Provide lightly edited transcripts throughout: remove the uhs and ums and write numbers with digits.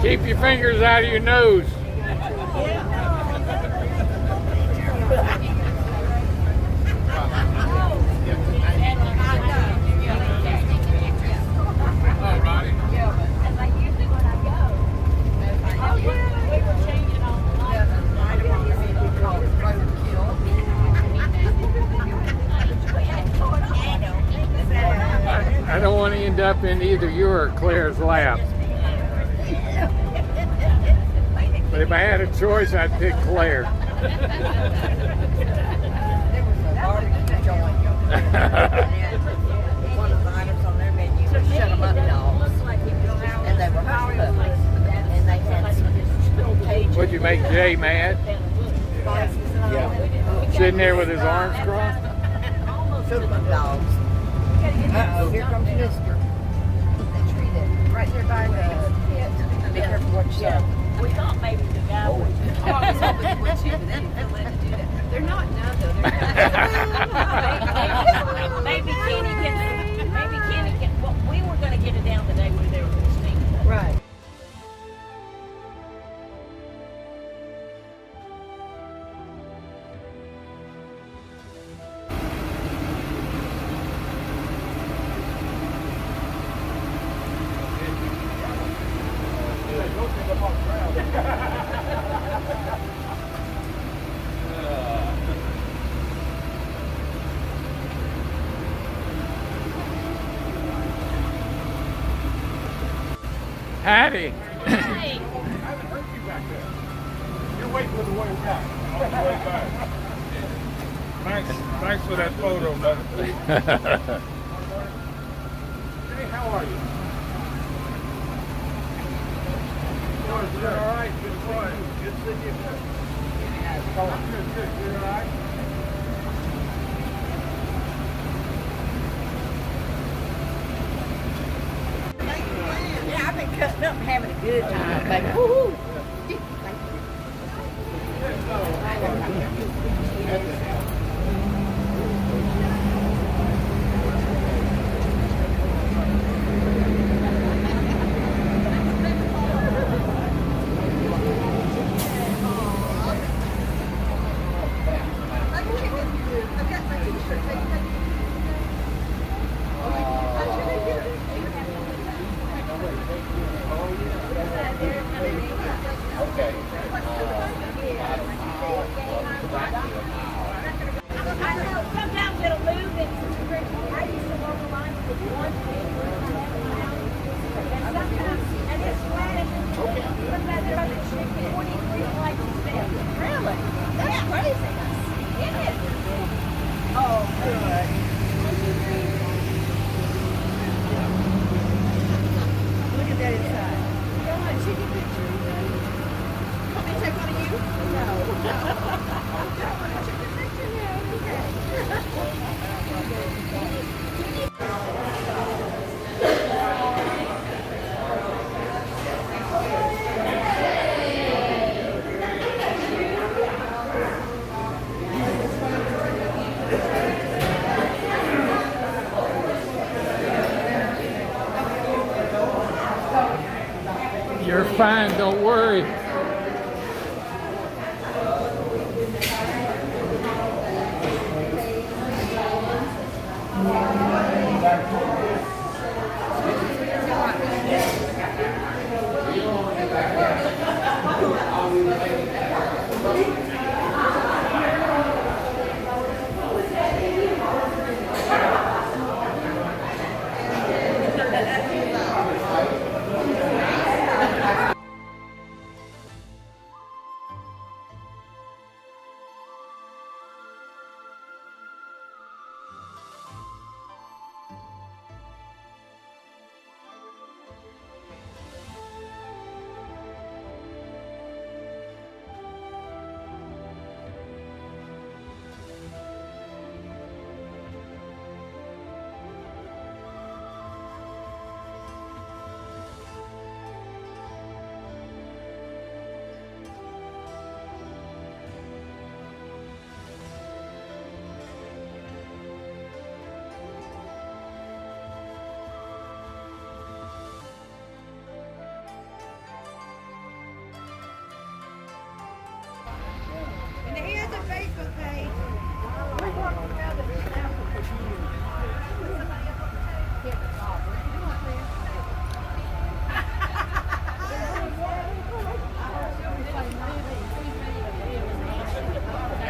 Keep your fingers out of your nose. I don't want to end up in either your or Claire's lap. But if I had a choice, I'd pick Claire. One of the items on their menu was shut 'em up dogs. And they were hush puppies. And they had some cages. Would you make Jay mad? Yeah. Sitting there with his arms crossed? Shut 'em up dogs. Uh-oh, here comes Mister. They treat it right there by the... Be careful what you say. We thought maybe the guy would. Oh, I was hoping you would too, but then feel led to do that. They're not now, though. Maybe Kenny can, well, we were gonna get it down the day where they were gonna sting it. Right. Hattie. Hey, I haven't heard you back there. You're waiting for the way back. On the way back. Thanks for that photo, brother. Hey, how are you? Good, all right? Good to see you. Good to see you. Good. You're all right? Yeah, I've been cutting up and having a good time, baby. Woo-hoo. sometimes it'll move and I used to work a lot with one thing. And sometimes, and it's flat, sometimes they're like 23 flights of steps. Really? That's crazy. It is. Oh, good. Look at that inside. Come on, take a picture. Want me to take one of you? No. I want to take a picture now. You're fine, don't worry.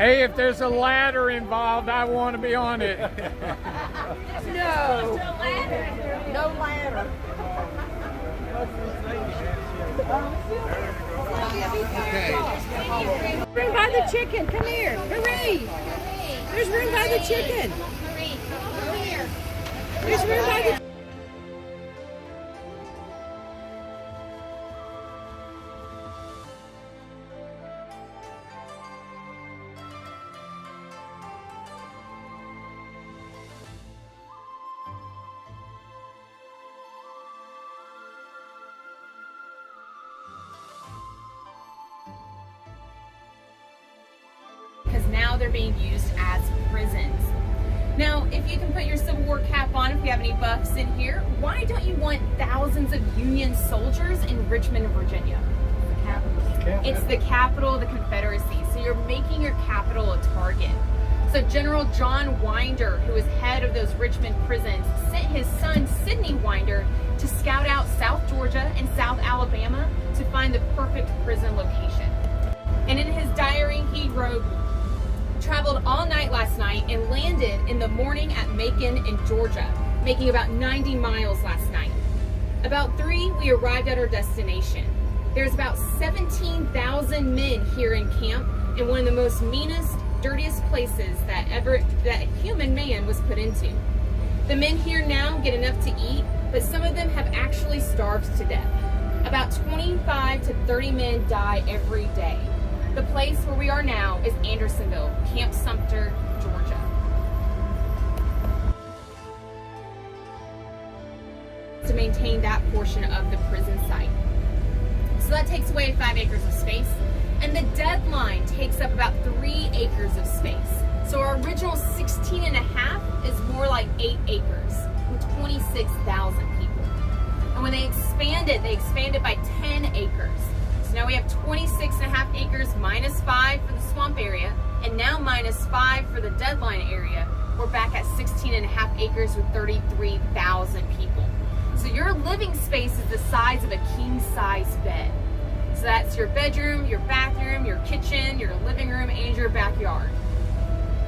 Hey, if there's a ladder involved, I want to be on it. No. No ladder. Room by the chicken. Come here. Hurry. There's room by the chicken. There's room by the because now they're being used as prisons. Now, if you can put your Civil War cap on, if we have any buffs in here, why don't you want thousands of Union soldiers in Richmond, Virginia? It's the capital of the Confederacy, so you're making your capital a target. So General John Winder, who was head of those Richmond prisons, sent his son Sidney Winder to scout out South Georgia and South Alabama to find the perfect prison location. And in his diary, he wrote, "Traveled all night last night and landed in the morning at Macon in Georgia, making about 90 miles last night. About 3, we arrived at our destination. There's about 17,000 men here in camp in one of the most meanest, dirtiest places that human man was put into. The men here now get enough to eat, but some of them have actually starved to death. About 25 to 30 men die every day. The place where we are now is Andersonville, Camp Sumter, Georgia." To maintain that portion of the prison site. So that takes away 5 acres of space, and the deadline takes up about 3 acres of space. So our original 16 and a half is more like 8 acres with 26,000 people. And when they expanded by 10 acres. So now we have 26 and a half acres minus 5 for the swamp area, and now minus 5 for the deadline area. We're back at 16 and a half acres with 33,000 people. So your living space is the size of a king-size bed. So that's your bedroom, your bathroom, your kitchen, your living room, and your backyard.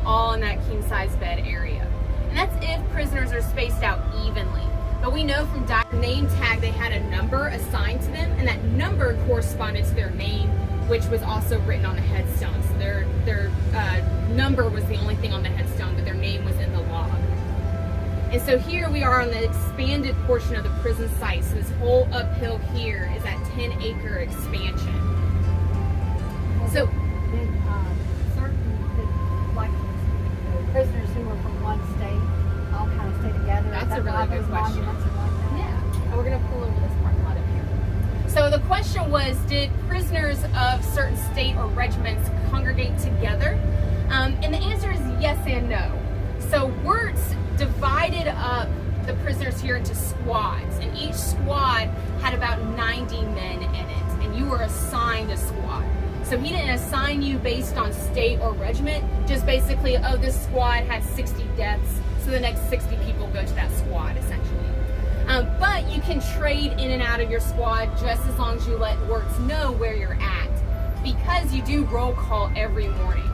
All in that king-size bed area. And that's if prisoners are spaced out evenly. But we know from name tag they had a number assigned to them, and that number corresponded to their name, which was also written on the headstone. So their number was the only thing on the headstone, but their name was in the log. And so here we are on the expanded portion of the prison site. So this whole uphill here is that 10-acre expansion. So Like prisoners who were from one state all kind of stay together. That's a really why good those question. monuments are like that? yeah, and we're gonna pull over this parking lot up here. So the question was, did prisoners of certain state or regiments congregate together? And the answer is yes and no. So Wirtz divided up the prisoners here into squads, and each squad had about 90 men in it, and you were assigned a squad. So he didn't assign you based on state or regiment, just basically, oh, this squad had 60 deaths, so the next 60 people go to that squad, essentially. But you can trade in and out of your squad just as long as you let Wirtz know where you're at, because you do roll call every morning.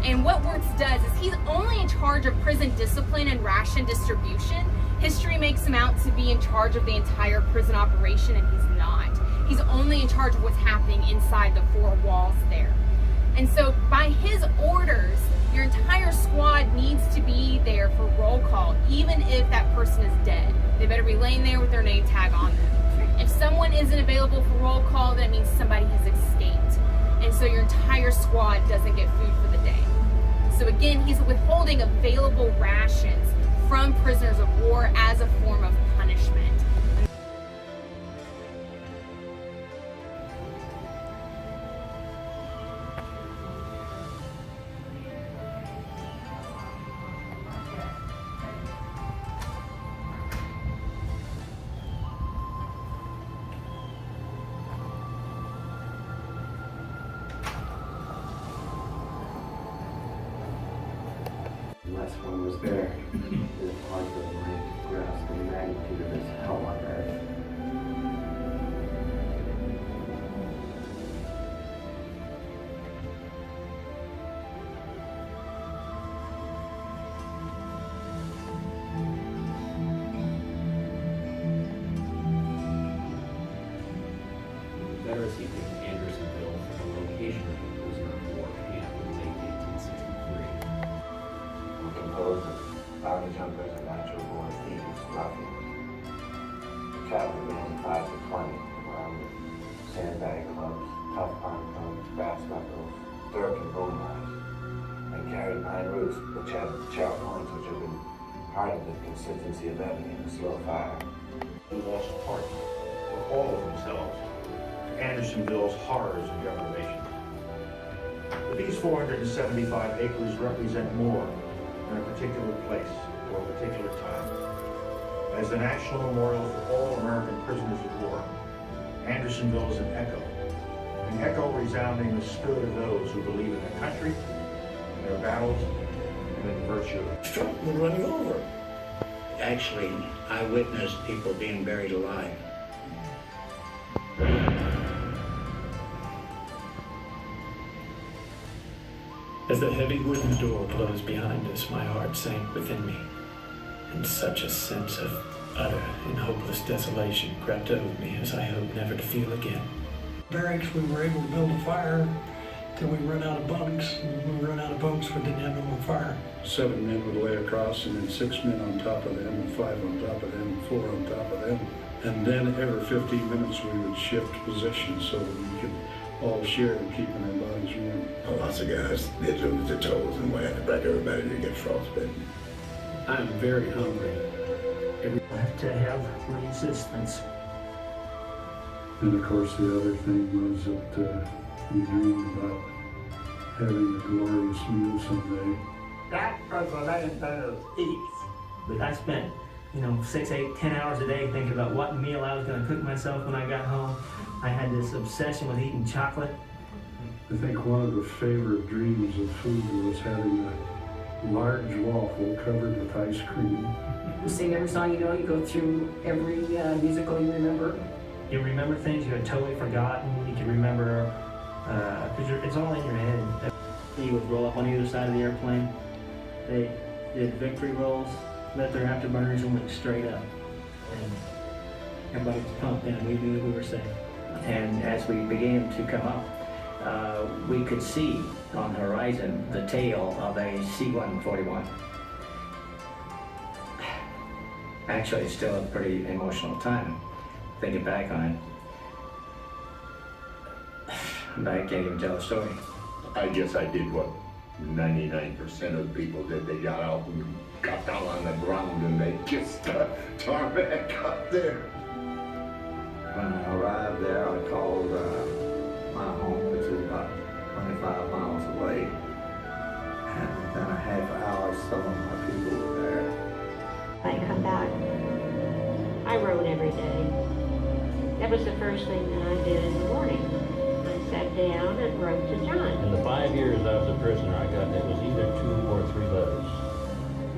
And what Wirtz does is he's only in charge of prison discipline and ration distribution. History makes him out to be in charge of the entire prison operation, and he's not. He's only in charge of what's happening inside the 4 walls there. And so by his orders, your entire squad needs to be there for roll call, even if that person is dead. They better be laying there with their name tag on them. If someone isn't available for roll call, that means somebody has escaped. And so your entire squad doesn't get food for the day. So again, he's withholding available rations from prisoners of war as a form of punishment. Unless one was there, it's hard for the mind to grasp the magnitude of this hell on earth. Confederacy picked Andersonville for the location of the prisoner of war camp in late 1863. Composed of bounty jumpers and natural-born thieves, ruffians. The cavalry ran 5 to 20, armed with sandbag clubs, tough pine cones, brass knuckles, dirk and boom knives, and carried pine roots, which had sharp points which have been part of the consistency of ebony in slow fire. Who lost part of all of themselves to Andersonville's horrors and deprivation. But these 475 acres represent more than a particular place or a particular time. As the national memorial for all American prisoners of war, Andersonville is an echo resounding the spirit of those who believe in their country, in their battles, and in virtue. Struck with running over. Actually, I witnessed people being buried alive. As the heavy wooden door closed behind us, my heart sank within me, and such a sense of utter and hopeless desolation crept over me as I hope never to feel again. Barracks, we were able to build a fire till we run out of bunks. And when we run out of bunks, we didn't have no more fire. 7 men would lay across, and then 6 men on top of them, and 5 on top of them, and 4 on top of them. And then every 15 minutes we would shift positions so that we could all share in keeping our bodies warm. Lots of guys, they do with their toes and we had to break everybody to get frostbitten. I'm very hungry. To have resistance. And of course the other thing was that we dreamed about having a glorious meal someday. That was the main thing was eats. But I spent, 6, 8, 10 hours a day thinking about what meal I was going to cook myself when I got home. I had this obsession with eating chocolate. I think one of the favorite dreams of food was having a large waffle covered with ice cream. You sing every song you know, you go through every musical you remember. You remember things you had totally forgotten. You can remember, because it's all in your head. You would roll up on either side of the airplane. They did victory rolls, lit their afterburners, and went straight up. And everybody was pumped in. We knew we were safe. And as we began to come up, we could see on the horizon the tail of a C-141. Actually, it's still a pretty emotional time, thinking back on it. But I can't even tell a story. I guess I did what 99% of people did. They got out and got down on the ground and they kissed the tarmac up there. When I arrived there, I called my home, which is about 25 miles away. And within a half hour, some of my people were there. I come back. I wrote every day. That was the first thing that I did in the morning. I sat down and wrote to John. In the 5 years I was a prisoner, I got it was either 2 or 3 letters.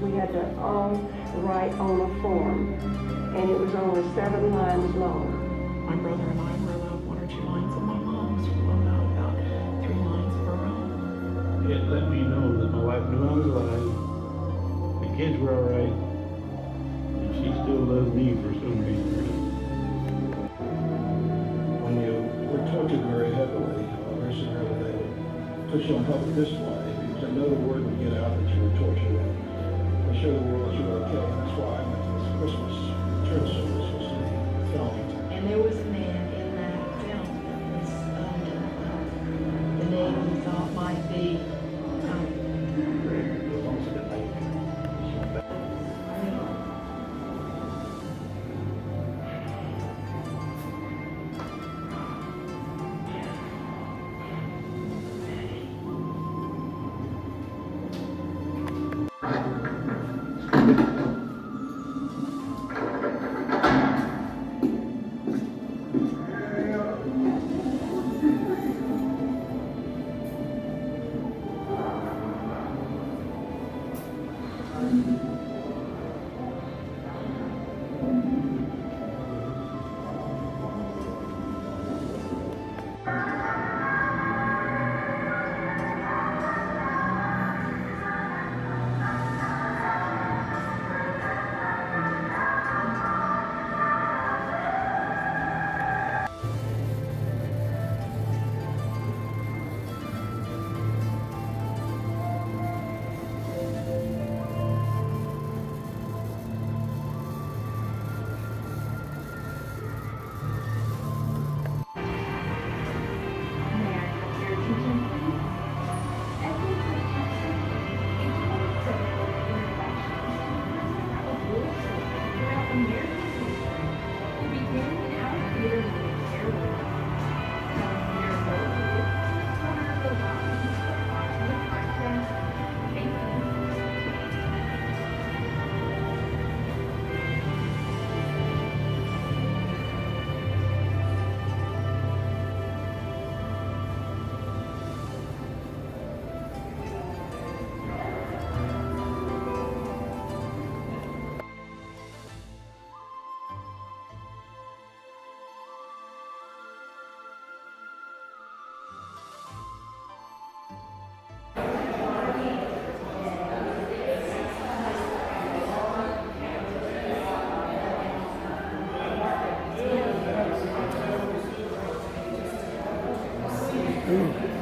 We had to all write on a form, and it was only 7 lines long. My brother and I wrote out 1 or 2 lines, and my mom's wrote out about 3 lines of her own. It let me know that my wife knew I was alive, the kids were all right, and she still loved me for some reason. When you were tortured very heavily, very severely, they would put you on public display because another word would get out that you were tortured, and they show the world that you were okay. And that's why I went to this Christmas church service was to be filmed. And there was a man in that film that was unidentified. The name we thought might be Ooh.